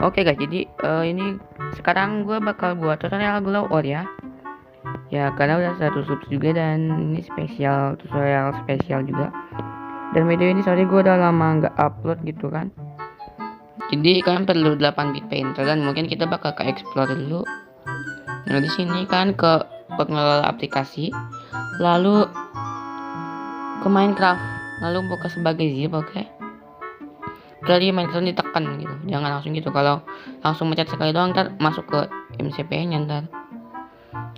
Oke guys, jadi ini sekarang gue bakal buat tutorial glow out ya. Ya karena udah 100 subs juga dan ini tutorial spesial juga. Dan video ini sorry gue udah lama nggak upload gitu kan. Jadi kalian perlu 8 bit painter dan mungkin kita bakal ke explore dulu. Nah di sini kan ke pengelola aplikasi, lalu ke Minecraft, lalu buka sebagai zip, oke. Kali Minecraft ditekan gitu, jangan langsung gitu. Kalau langsung mencet sekali doang ntar masuk ke MCP-nya ntar.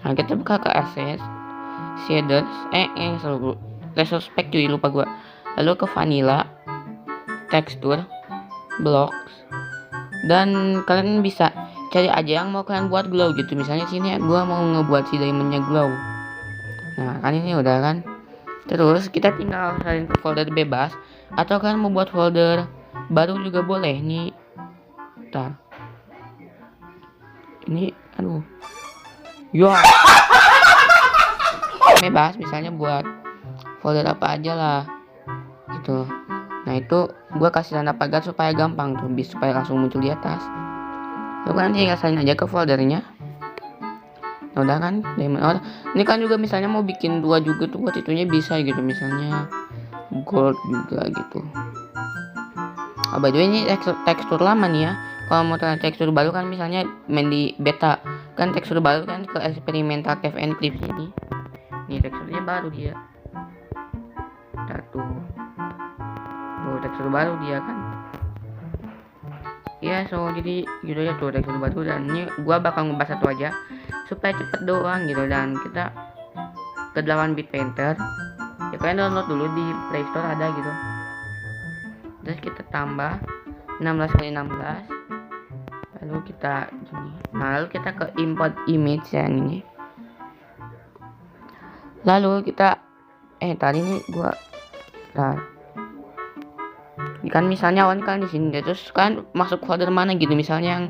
Nah kita buka ke assets, shaders, selalu retrospect cuy, lupa gua. Lalu ke vanilla, texture, blocks, dan kalian bisa cari aja yang mau kalian buat glow gitu. Misalnya sini gua mau ngebuat si diamondnya glow. Nah kan ini udah kan. Terus kita tinggal salin ke folder bebas, atau kalian mau buat folder baru juga boleh nih. Ntar ini aduh ya bebas, misalnya buat folder apa aja lah gitu. Nah itu gua kasih tanda pagar supaya gampang tuh, supaya langsung muncul di atas. Lalu kan tinggal salin aja ke foldernya. Nah, udah kan diamond ore. Ini kan juga misalnya mau bikin 2 juga tuh buat itunya bisa gitu, misalnya gold juga gitu. By the way ini tekstur lama nih ya. Kalau mau tekstur baru kan misalnya main di beta kan, tekstur baru kan ke eksperimental cave and clips ini. Nih teksturnya baru dia. Tuh tekstur baru dia kan. Ya so jadi gitu ya tuh tekstur baru, dan ini gua bakal ngebahas satu aja supaya cepet doang gitu. Dan kita ke 8 bit painter ya, kalian download dulu di Play Store ada gitu. Terus kita tambah 16x16, lalu kita gini. Nah lalu kita ke import image yang ini, lalu kita tadi ini gua kan misalnya awan kalian di sini, terus kan masuk folder mana gitu, misalnya yang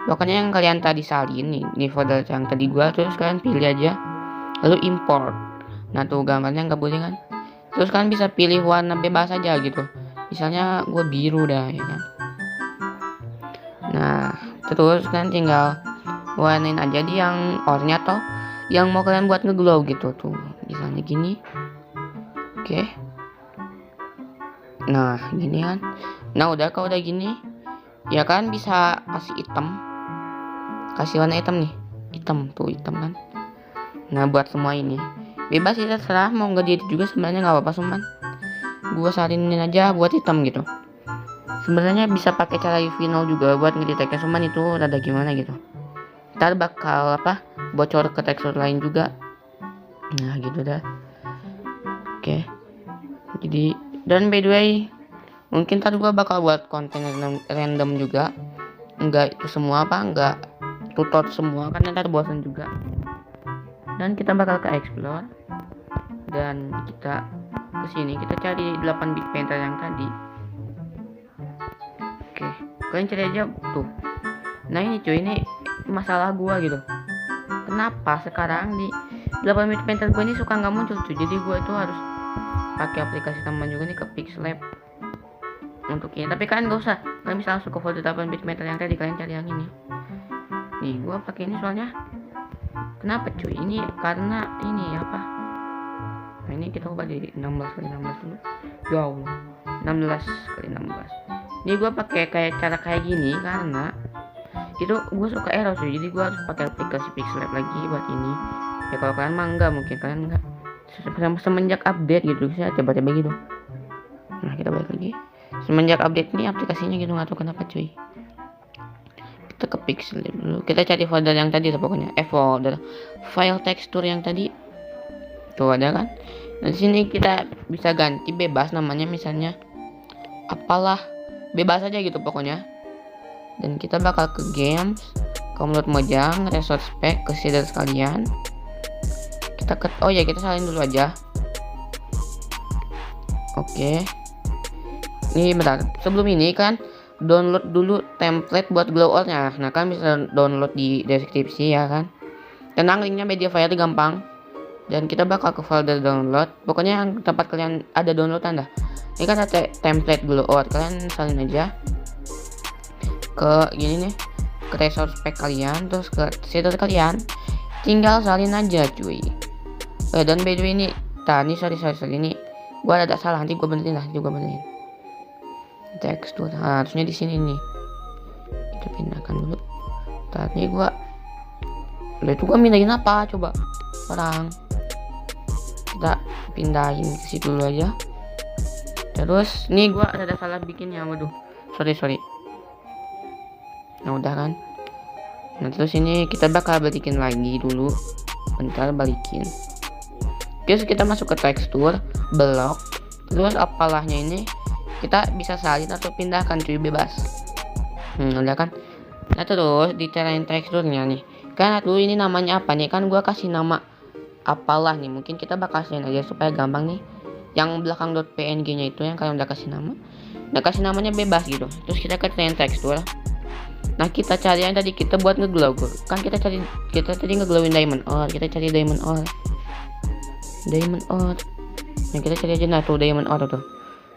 pokoknya yang kalian tadi salin nih di folder yang tadi gua, terus kalian pilih aja lalu import. Nah tuh gambarnya nggak boleh kan, terus kalian bisa pilih warna bebas aja gitu, misalnya gue biru dah ya kan. Nah terus kalian tinggal warnain aja di yang oranye atau yang mau kalian buat ngeglow gitu tuh, misalnya gini. Oke. Nah gini kan. Nah udah, kalau udah gini ya kan bisa kasih hitam, kasih warna hitam nih, hitam tuh, hitam kan. Nah buat semua ini bebas sih, terserah mau nggak diedit juga sebenarnya nggak apa-apa, cuman gua salinin aja buat hitam gitu. Sebenarnya bisa pakai cara final juga buat ngedeteknya, cuman itu rada gimana gitu. Ntar bakal bocor ke tekstur lain juga. Nah gitu dah. Oke. Jadi dan by the way mungkin ntar gua bakal buat konten random juga. Enggak itu semua enggak tutor semua kan, ntar bosan juga. Dan kita bakal ke explore dan kita kesini, kita cari 8 bit painter yang tadi. Oke, kalian cari aja tuh. Nah ini cuy, ini masalah gua gitu, kenapa sekarang di 8 bit painter gua ini suka nggak muncul cuy. Jadi gua itu harus pakai aplikasi tambahan juga nih, ke Pixlab untuk ini. Tapi kalian nggak usah, kalian bisa langsung ke folder 8 bit painter yang tadi, kalian cari yang ini nih. Gua pakai ini soalnya kenapa cuy, ini karena ini nah ini kita ubah jadi 16x16 dulu. Ya Allah, 16x16. Ini gua pakai cara kayak gini karena itu gua suka error cuy. Jadi gua harus pakai aplikasi Pixlab lagi buat ini ya. Kalau kalian mah enggak, mungkin kalian enggak semenjak update gitu, saya coba-coba gitu. Nah kita balik lagi, semenjak update ini aplikasinya gitu, nggak tahu kenapa cuy. Kita ke Pixlab dulu, kita cari folder yang tadi pokoknya, folder file tekstur yang tadi tuh ada kan. Nah di sini kita bisa ganti bebas namanya, misalnya apalah, bebas aja gitu pokoknya. Dan kita bakal ke games, download Mojang, resource pack, ke shader sekalian. Kita kita salin dulu aja. Oke. Ini bentar, sebelum ini kan download dulu template buat glow out-nya. Nah kan bisa download di deskripsi ya kan. Tenang, linknya Mediafire gampang. Dan kita bakal ke folder download, pokoknya yang tempat kalian ada downloadan dah. Ini kan ada template glow out, kalian salin aja. ke gini nih, ke resource pack kalian, terus ke shader kalian, tinggal salin aja cuy. Dan by the way ini tadi sorry ini gua ada salah, nanti gua benerin lah, juga benerin tekstur. Harusnya di sini nih, kita pindahkan dulu. Tadi gua itu gua pindahin apa coba, orang kita pindahin ke situ dulu aja. Terus nih gua ada salah bikinnya, waduh sorry. Nah udah kan. Nah terus ini kita bakal balikin lagi dulu, bentar balikin. Terus kita masuk ke tekstur, blok, terus apalahnya ini kita bisa salin atau pindahkan cuy, bebas. Udah kan. Nah terus dicarain teksturnya nih, kan dulu ini namanya apa nih, kan gua kasih nama apalah nih, mungkin kita bakal salin aja supaya gampang nih. Yang belakang .png nya itu yang kalian udah kasih nama, namanya bebas gitu. Terus kita ketik tekstur. Nah kita cari yang tadi kita buat ngeglow, kan kita tadi ngeglowin diamond ore, kita cari diamond ore. Nah kita cari aja, nah tuh diamond ore tuh.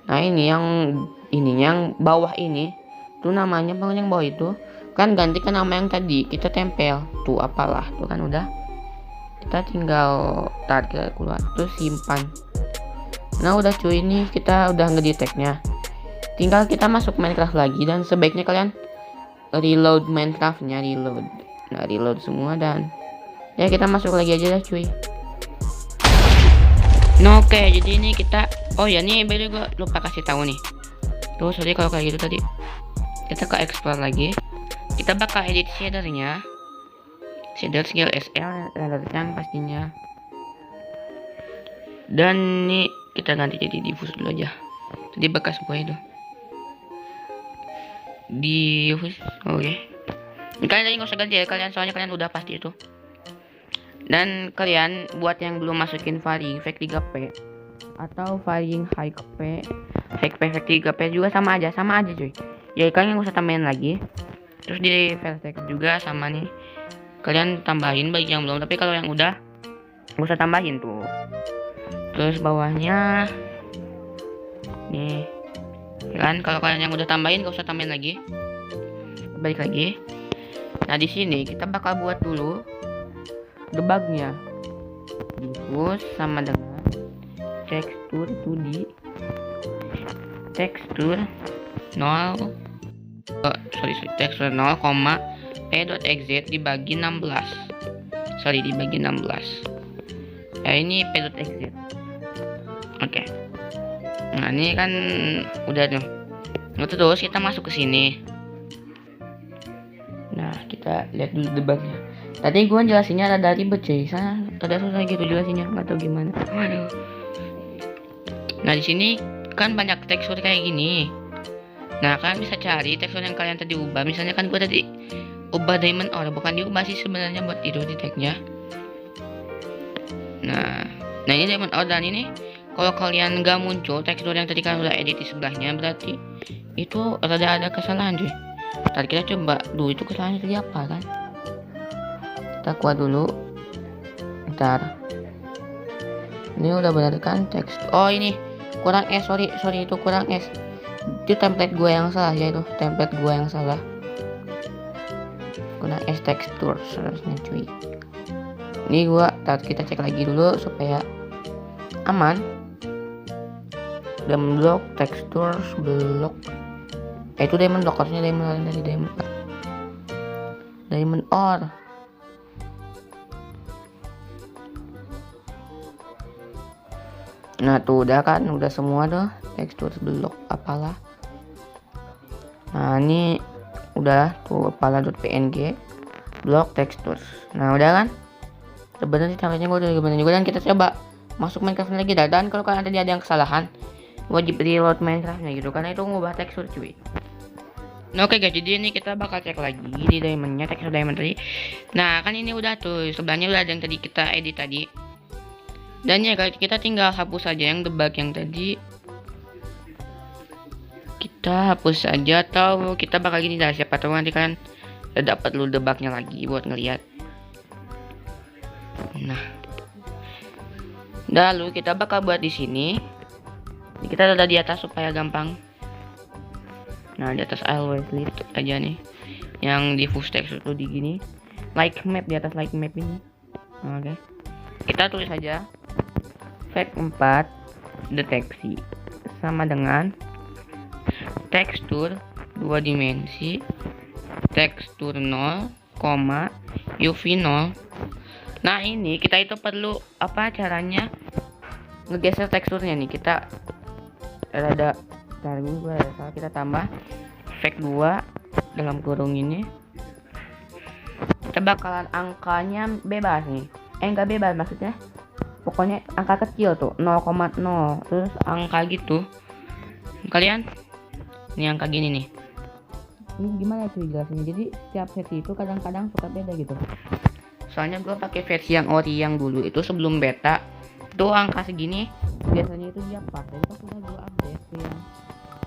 Nah ini yang bawah ini tuh namanya, bang yang bawah itu kan ganti ke nama yang tadi kita tempel tuh, apalah tuh kan udah. Kita tinggal tarik kita keluar, terus simpan. Nah udah cuy, ini kita udah ngedetectnya, tinggal kita masuk Minecraft lagi, dan sebaiknya kalian reload Minecraftnya, reload semua, dan ya kita masuk lagi aja lah cuy. Nah oke, jadi ini kita, oh ya nih baru gue lupa kasih tahu nih tuh, sorry kalau kayak gitu tadi. Kita ke explore lagi, kita bakal edit shadernya, shader skill SL yang pastinya, dan nih kita ganti jadi diffuse dulu aja, tadi bekas gua itu diffuse. Oke. Kalian tadi nggak usah ganti ya kalian, soalnya kalian udah pasti itu. Dan kalian buat yang belum masukin varying fake 3p atau varying high p fake 3p juga sama aja cuy. Ya kalian nggak usah tambahin lagi. Terus di vertex juga sama nih, kalian tambahin bagi yang belum, tapi kalau yang udah nggak usah tambahin tuh. Terus bawahnya nih kan, kalau kalian yang udah tambahin gak usah tambahin lagi, balik lagi. Nah di sini kita bakal buat dulu debugnya, diffuse sama dengan tekstur 2D, tekstur 0 tekstur 0, p.exit dibagi 16, ya ini p.exit. Oke. Nah ini kan udah tuh. Nah, terus kita masuk ke sini. Nah kita lihat dulu debugnya. Tadi gua jelasinnya ada ribet cuy, sana ada susah gitu jelasinnya, nggak tahu gimana. Waduh. Nah di sini kan banyak tekstur kayak gini. Nah kalian bisa cari tekstur yang kalian tadi ubah. Misalnya kan gua tadi ubah diamond ore, bukan diubah sih sebenarnya, buat itu di tagnya. Nah ini diamond ore, dan ini kalau kalian nggak muncul tekstur yang tadi kalian udah edit di sebelahnya, berarti itu ada kesalahan cuy. Tadi kita coba dulu itu kesalahannya tadi apa kan. Kita kuat dulu, ntar ini udah benar kan teks. Oh ini kurang S, sorry itu kurang S, itu template gue yang salah ya, itu template gue yang salah, kurang S tekstur seharusnya cuy. Ini kita cek lagi dulu supaya aman. Diamond block, tekstur block, itu diamond block, harusnya diamond ore. Nah tuh udah kan, udah semua tuh tekstur block apalah. Nah ini udah tuh apalah.png block tekstur. Nah udah kan, sebenarnya caranya gue udah bener juga, dan kita coba masuk Minecraft lagi dah. Dan kalau kalian tadi ada yang kesalahan, wajib reload Minecraftnya gitu, karena itu ngubah tekstur cuy. Nah oke guys, jadi ini kita bakal cek lagi di diamondnya, tekstur diamond tadi. Nah kan ini udah tuh, sebelahnya udah ada yang tadi kita edit tadi. Dan ya guys, kita tinggal hapus saja yang debug yang tadi. Kita hapus saja, atau kita bakal gini dah, siapa tahu nanti kalian dapat lu debugnya lagi buat ngeliat. Nah lalu kita bakal buat di sini. Kita ada di atas supaya gampang. Nah di atas always leave aja nih. yang diffuse text itu di gini, like map, di atas like map ini. Oke, kita tulis saja fact 4 deteksi sama dengan tekstur 2 dimensi, tekstur 0, UV 0. Nah ini kita itu perlu apa caranya ngegeser teksturnya nih. Kita ada kita tambah fact 2 dalam kurung ini. Kita bakalan angkanya bebas nih, enggak bebas maksudnya, pokoknya angka kecil tuh 0,0 terus angka gitu. Kalian ini angka gini nih, ini gimana tuh jelasinnya? Jadi setiap versi itu kadang-kadang suka beda gitu. Soalnya gue pakai versi yang ori yang dulu itu sebelum beta tuh angka segini, biasanya itu dia pas. Jadi pas udah gue update ke yang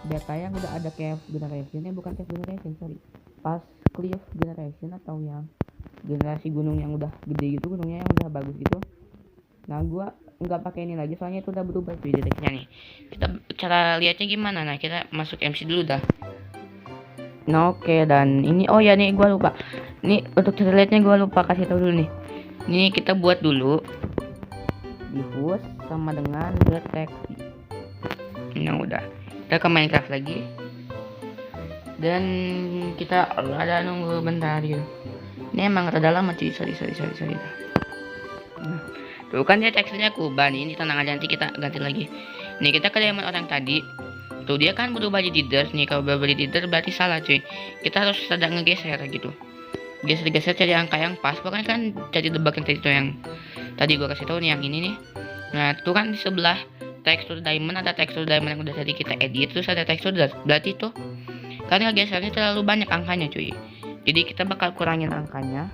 beta yang udah ada cave generation, bukan cave generation, sorry, pas cliff generation atau yang generasi gunung yang udah gede gitu, gunungnya yang udah bagus gitu. Nah gua nggak pakai ini lagi soalnya itu udah berubah tuh deteksinya nih. Kita cara lihatnya gimana? Nah kita masuk MC dulu dah. Nah oke, dan ini oh ya nih gua lupa, nih untuk cara lihatnya gua lupa kasih tahu dulu nih. Ini kita buat dulu diffuse sama dengan deteksi. Nah udah, kita ke Minecraft lagi dan kita ada nunggu bentar gitu. Ini emang rada lama cuy, sorry. Nah, tuh kan dia teksturnya kubah nih, ini tenang aja nanti kita ganti lagi. Nih kita ke diamond orang tadi, tuh dia kan berubah jadi leader nih. Kalau berubah jadi leader berarti salah cuy, kita harus sedang ngegeser gitu, geser cari angka yang pas. Pokoknya kan jadi debak yang tadi tuh, yang tadi gua kasih tahu nih, yang ini nih. Nah tuh kan di sebelah tekstur diamond ada tekstur diamond yang udah tadi kita edit, terus ada tekstur berarti tuh kan ngegesernya terlalu banyak angkanya cuy. Jadi kita bakal kurangin angkanya,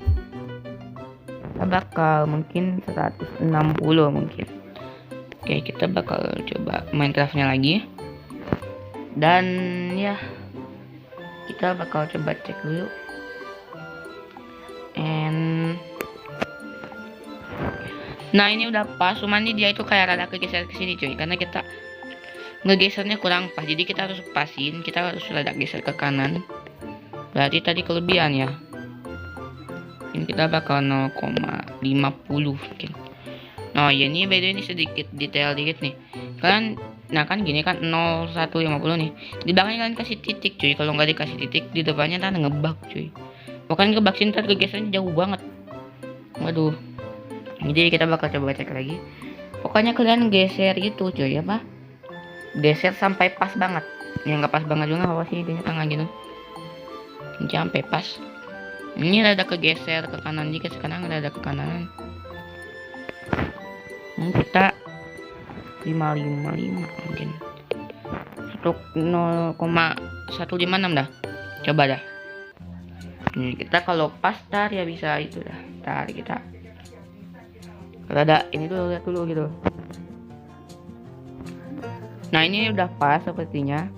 kita bakal mungkin 160 mungkin. Oke, kita bakal coba Minecraftnya lagi dan ya kita bakal coba cek dulu. Nah ini udah pas, cuman ini dia itu kayak rada kegeser ke sini cuy, karena kita ngegesernya kurang pas. Jadi kita harus pasin, kita harus rada geser ke kanan. Berarti tadi kelebihan ya. Ini kita bakal 0,50 mungkin. Nah ya ini beda, ini sedikit detail dikit nih. Kalian nah kan gini kan 0150 nih. Di belakangnya kalian kasih titik cuy. Kalau nggak dikasih titik di depannya ntar ngebug cuy. Bukan ngebug sih, ntar kegesernya jauh banget. Waduh. Jadi kita bakal coba cek lagi. Pokoknya kalian geser gitu cuy, apa? Geser sampai pas banget. Yang nggak pas banget juga apa sih, intinya tengah gitu. Sampai pas. Ini rada kegeser ke kanan dikit, sekarang rada ke kanan. Kita 555 mungkin. 0,156 dah. Coba dah. Ini kita kalau pas tar ya bisa itu dah. Tar kita rada ini dulu, lihat dulu gitu. Nah ini udah pas sepertinya.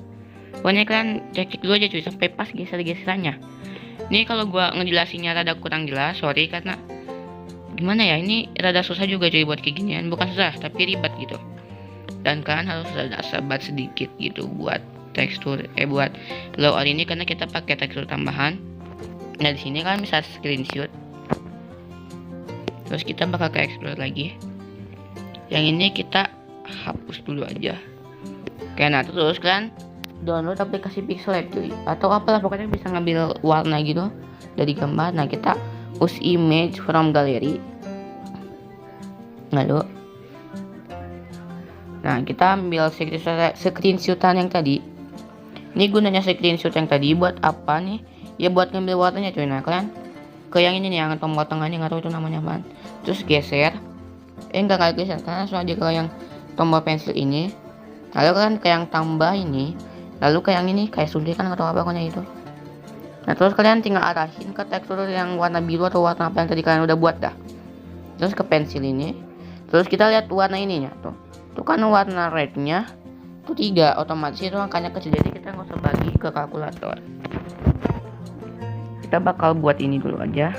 Pokoknya kalian cek dulu aja cuy sampai pas geser-geserannya. Ini kalau gua ngejelasinnya rada kurang jelas, sorry, karena gimana ya, ini rada susah juga cuy buat kayak ginian. Bukan susah tapi ribet gitu. Dan kalian harus rada sabar sedikit gitu buat tekstur buat low ini, karena kita pakai tekstur tambahan. Nah di sini kalian bisa screenshot. Terus kita bakal ke explore lagi. Yang ini kita hapus dulu aja. Oke, nah terus kan download aplikasi Pixellab cuy, atau apalah pokoknya bisa ngambil warna gitu dari gambar. Nah kita use image from gallery. Lalu nah kita ambil screenshotan yang tadi. Ini gunanya screenshot yang tadi buat apa nih? Ya buat ngambil warnanya cuy. Nah kalian ke yang ini nih, yang tombol tengahnya, nggak tahu itu namanya apaan. Terus geser, enggak geser, karena langsung aja ke yang tombol pensil ini. Lalu kalian ke yang tambah ini, lalu ke yang ini kayak suntikan atau apa pokoknya itu. Nah terus kalian tinggal arahin ke tekstur yang warna biru atau warna apa yang tadi kalian udah buat dah. Terus ke pensil ini, terus kita lihat warna ininya tuh kan warna rednya tuh 3, otomatis itu angkanya kecil, jadi kita nggak usah bagi ke kalkulator. Kita bakal buat ini dulu aja.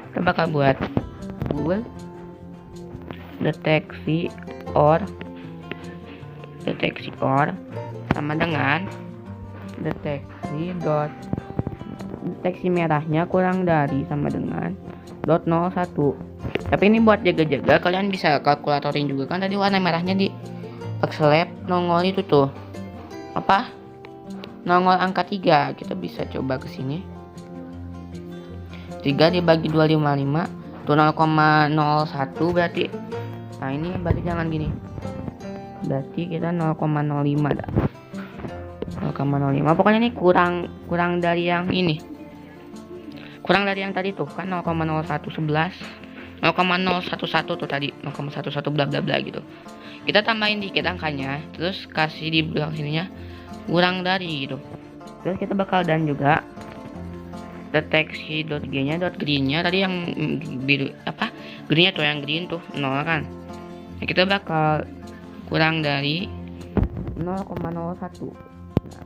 Kita bakal buat Google deteksi or sama dengan deteksi dot deteksi merahnya kurang dari sama dengan .01. Tapi ini buat jaga-jaga, kalian bisa kalkulatorin juga kan, tadi warna merahnya di Axelab nongol itu tuh apa, nongol angka 3. Kita bisa coba ke sini, 3 dibagi 255 tuh 0,01 berarti. Nah ini berarti jangan gini, berarti kita 0,05 dah, 0,05. Pokoknya ini kurang dari yang ini, kurang dari yang tadi tuh kan 0,0111, 0,011 tuh tadi, 0,11 bla bla bla gitu. Kita tambahin dikit angkanya, terus kasih di belakang sininya kurang dari gitu. Terus kita bakal dan juga deteksi .g-nya, .green-nya tadi yang biru apa, green-nya tuh yang green tuh 0 kan. Nah, kita bakal kurang dari 0,01. Nah,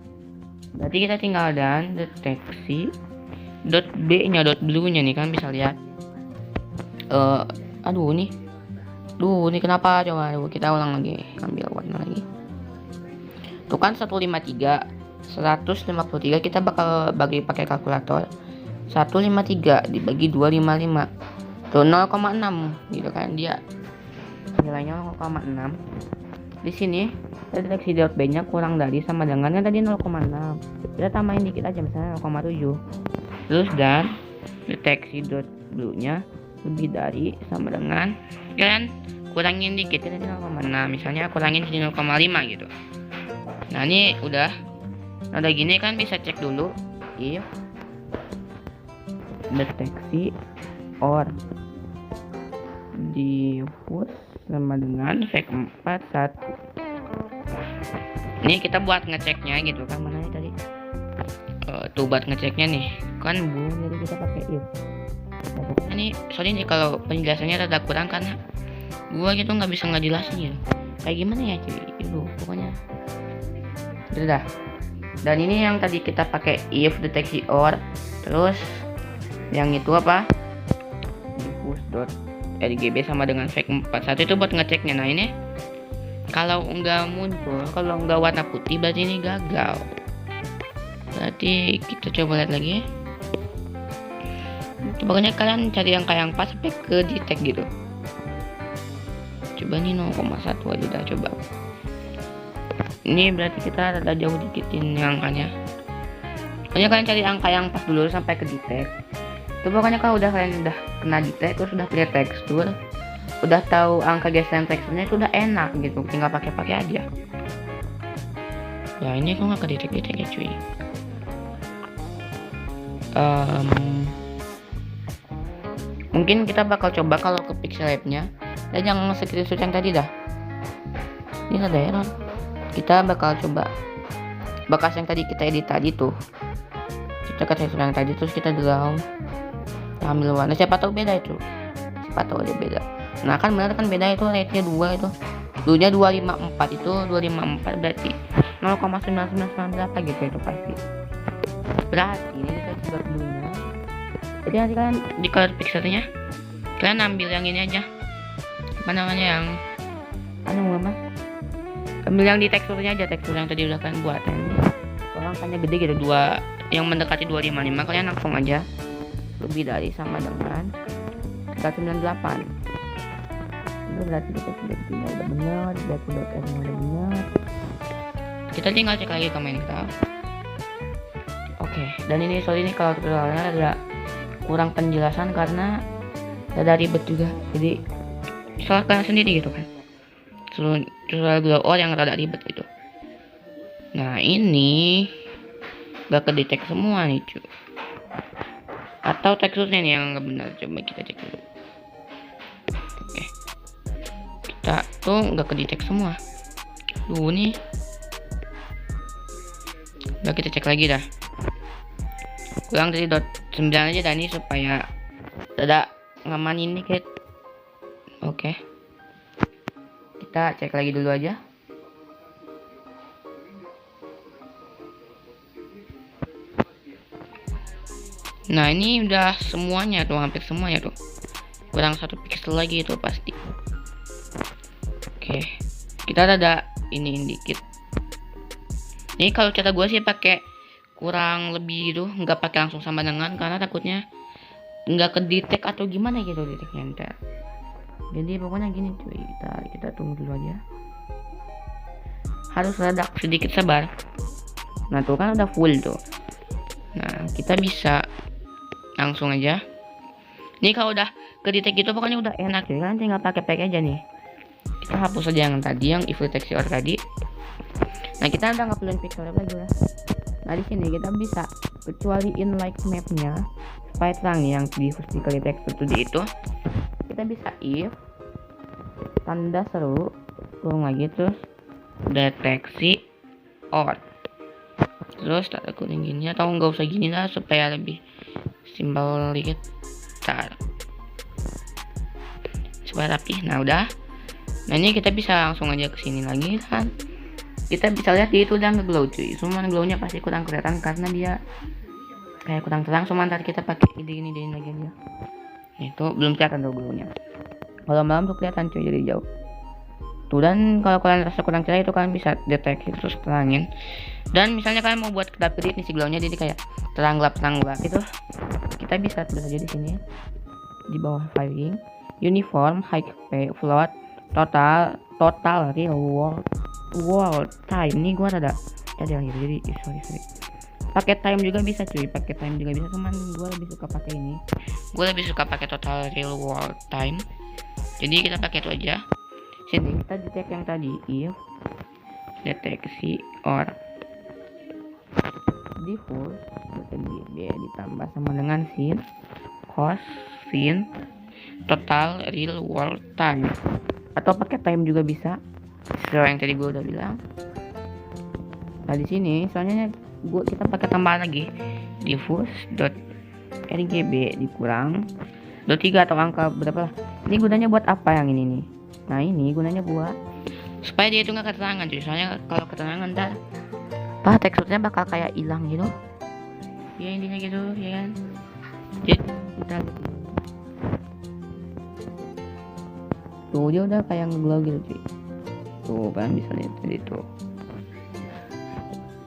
berarti kita tinggal dan deteksi .b-nya, .blue-nya nih kan bisa lihat. Aduh nih. Ini kenapa, coba kita ulang lagi, ambil warna lagi. Tuh kan 153 kita bakal bagi pakai kalkulator. 153 dibagi 255 tuh 0,6 gitu kan, dia nilainya 0,6. Di sini deteksi .b-nya kurang dari sama dengan yang tadi 0,6. Kita tambahin dikit aja misalnya 0,7. Terus dan deteksi .blue-nya lebih dari sama dengan, kan kurangin dikit ini 0,6, misalnya kurangin jadi 0,5 gitu. Nah ini udah gini kan, bisa cek dulu if deteksi or diffuse sama dengan V41. Ini kita buat ngeceknya gitu kan, mana tadi tuh buat ngeceknya nih kan bu, jadi kita pakai if. Ini sorry nih kalau penjelasannya rada kurang karena gua gitu nggak bisa ngejelasin ya kayak gimana ya cuy, itu pokoknya udah. Dan ini yang tadi kita pakai if deteksi or, terus yang itu apa, diffuse.rgb sama dengan V41 itu buat ngeceknya. Nah ini kalau nggak muncul, kalau nggak warna putih berarti ini gagal. Berarti kita coba lihat lagi. Pokoknya kalian cari angka yang pas sampai ke detect gitu. Coba nih 0,1 aja dah, coba. Ini berarti kita rada jauh dikitin angkanya. Pokoknya kalian cari angka yang pas dulu sampai ke detect. Itu pokoknya kalau kalian udah kena detect, terus udah punya tekstur, udah tahu angka geseran teksturnya, itu udah enak gitu, tinggal pakai aja. Ya ini kok nggak ke detect ya cuy. Mungkin kita bakal coba kalau ke Pixelab-nya, dan jangan screenshot yang tadi dah. Ini ada error. Kita bakal coba bekas yang tadi kita edit tadi tuh. Kita ke tekstur yang tadi, terus kita draw, kita ambil warna. Siapa tahu beda itu. Siapa tahu ada beda. Nah kan benar kan beda itu, rate-nya 2 itu. Dulunya 254 itu 254 berarti 0,9998 gitu itu pasti. Berarti ini kita coba dulunya. Jadi nanti kalian di color pixelnya kalian ambil yang ini aja, apa namanya, yang apa, ambil yang di teksturnya aja, tekstur yang tadi udah kalian buat. Kalau angkanya gede gitu, 2 yang mendekati 255, kalian langsung aja lebih dari sama dengan 398. Itu berarti kita udah benar, udah benar. Kita tinggal cek lagi ke Minecraft. Oke, dan ini soal ini kalau tutorialnya ada kurang penjelasan karena ada ribet juga, jadi soal kalian sendiri gitu kan, tutorial blow yang rada ribet gitu. Nah ini gak kedetek semua nih cuy, atau teksturnya nih yang gak benar. Coba kita cek dulu. Oke, kita tuh gak kedetek semua dulu nih. Udah kita cek lagi dah, kurang dari .9 aja dah nih supaya tidak ngamanin dikit. Oke, kita cek lagi dulu aja. Nah ini udah semuanya tuh, hampir semuanya tuh, kurang 1 pixel lagi itu pasti. Oke, kita ada ini dikit. Ini kalau cara gue sih pakai kurang lebih itu nggak pakai langsung sama dengan, karena takutnya nggak kedetek atau gimana gitu deteknya ntar. Jadi pokoknya gini cuy, kita tunggu dulu aja, harus rada sedikit sabar. Nah tuh kan udah full tuh. Nah kita bisa langsung aja nih, kalau udah kedetek gitu pokoknya udah enak cuy, kan tinggal pakai pack aja nih. Kita hapus aja yang tadi, yang if deteksi or tadi. Nah kita udah nggak perlu pixel lagi lah. Nah di sini kita bisa kecualiin like mapnya supaya terang yang di physical text itu kita bisa if tanda seru kurung lagi terus deteksi or, terus tanda kuning gini, atau nggak usah gini lah supaya lebih simpel dikit, supaya rapi. Nah udah, nah ini kita bisa langsung aja kesini lagi kan, kita bisa lihat dia itu udah nge-glow cuy, cuman glownya pasti kurang kelihatan karena dia kayak kurang terang. Cuma ntar kita pakai ini lagi aja, itu belum kelihatan tuh glownya. Kalau malam tuh kelihatan cuy, jadi jauh tuh. Dan kalau kalian rasa kurang cerah itu kalian bisa deteksi terus terangin. Dan misalnya kalian mau buat kedap kedip nih si glownya, jadi kayak terang gelap itu kita bisa tulis aja di sini di bawah firing uniform high float total real world time. Ini gua ada yang gitu, jadi sorry pakai time juga bisa cuy, pakai time juga bisa, cuman gua lebih suka pakai ini, gua lebih suka pakai total real world time. Jadi kita pakai itu aja. Sini kita detek yang tadi if deteksi or default ditambah sama dengan sin host sin total real world time, atau pakai time juga bisa, so yang tadi gue udah bilang. Nah di sini soalnya kita pakai tambahan lagi diffuse.rgb dikurang 23 atau angka berapa lah. Ini gunanya buat apa yang ini nih? Nah ini gunanya buat supaya dia itu nggak keterangan cuy, soalnya kalau keterangan ntar teksturnya bakal kayak hilang gitu ya, intinya gitu ya kan. Jadi kita tuh dia udah kayak nge-glow gitu cuy, tuh kan bisa lihat tadi tuh.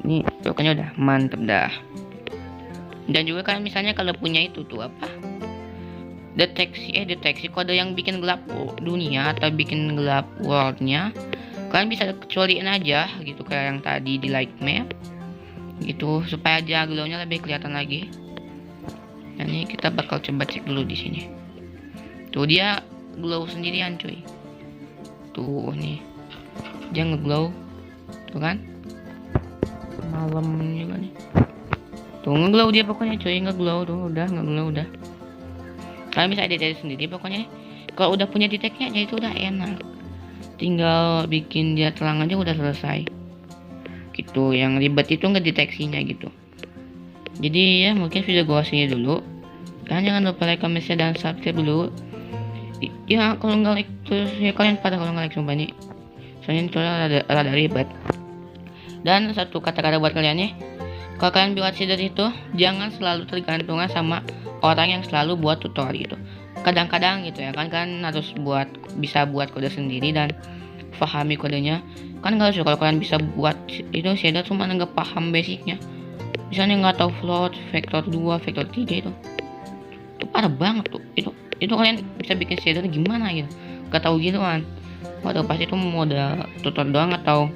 Ini pokoknya udah mantep dah. Dan juga kalian misalnya kalau punya itu tuh apa, deteksi kode yang bikin gelap dunia atau bikin gelap worldnya, kalian bisa kecualiin aja gitu kayak yang tadi di light map gitu, supaya aja glownya lebih kelihatan lagi. Dan ini kita bakal coba cek dulu di sini. Tuh dia glow sendirian cuy. Tuh nih dia ngeglow tuh kan, malam juga nih tuh ngeglow dia pokoknya cuy, ngeglow tuh udah ngeglow udah. Kalian bisa edit sendiri pokoknya. Kalau udah punya deteknya ya itu udah enak, tinggal bikin dia terang aja udah selesai gitu. Yang ribet itu ngedeteksinya gitu. Jadi ya mungkin video gua sini dulu. Kalian jangan lupa like, comment, share, dan subscribe dulu. Ya kalau nggak like terus ya kalian pada kalau nggak like sumpah nih, soalnya itu rada ribet. Dan satu kata-kata buat kalian nih, kalau kalian buat shader itu jangan selalu tergantungan sama orang yang selalu buat tutorial gitu. Kadang-kadang gitu ya kan harus bisa buat kode sendiri dan pahami kodenya. Kan nggak usah kalau kalian bisa buat itu shader cuma nggak paham basicnya, misalnya nggak tahu float, vektor 2, vektor 3 itu parah banget tuh. Itu kalian bisa bikin shader gimana gitu, nggak tahu gitu kan. Waduh pasti itu modal tutor doang atau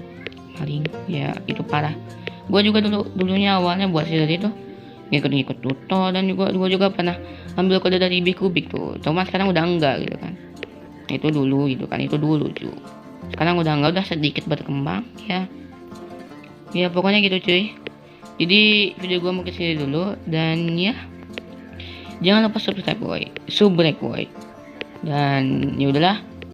maling ya, itu parah. Gue juga dulunya awalnya buat shader itu ngikut tutor, dan gue juga pernah ambil kode dari Bikubik tuh, cuma sekarang udah enggak gitu kan. Itu dulu gitu kan, itu dulu cuy. Sekarang udah enggak, udah sedikit berkembang ya pokoknya gitu cuy. Jadi video gue mungkin segini dulu, dan ya jangan lupa subscribe boy, dan ya udahlah.